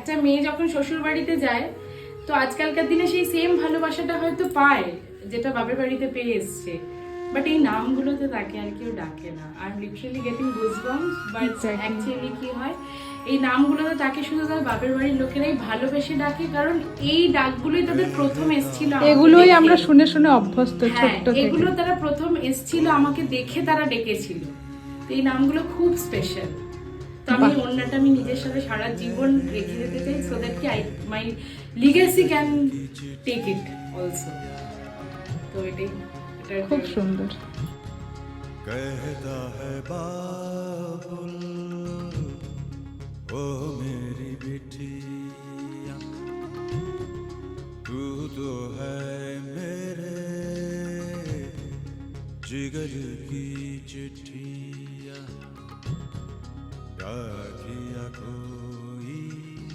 একটা মেয়ে যখন শ্বশুর বাড়িতে যায় তো আজকালকার দিনে সেই সেম ভালোবাসাটা হয়তো পায় যেটা বাপের বাড়িতে পেয়ে এসছে, বাট এই নামগুলোতে তাকে আর কেউ ডাকে না। আর literally getting goosebumps, but actually কি হয় এই নামগুলোতে তাকে শুধু তার বাপের বাড়ির লোকেরাই ভালোবেসে ডাকে, কারণ এই ডাকগুলোই তাদের প্রথম এসেছিল, এগুলোই আমরা শুনে শুনে অভ্যস্ত হ্যাঁ, ছোট্ট থেকে। এগুলো তারা প্রথম এসেছিল আমাকে দেখে তারা ডেকেছিল। তো এই নামগুলো খুব স্পেশাল। তো আমি অন্যটা আমি নিজের সাথে সারা জীবন রেখে যেতে চাই, সো দ্যাট কি my legacy can take it also. তো এটাই খুব সুন্দর। कहता है बाबुल ओ मेरी बेटी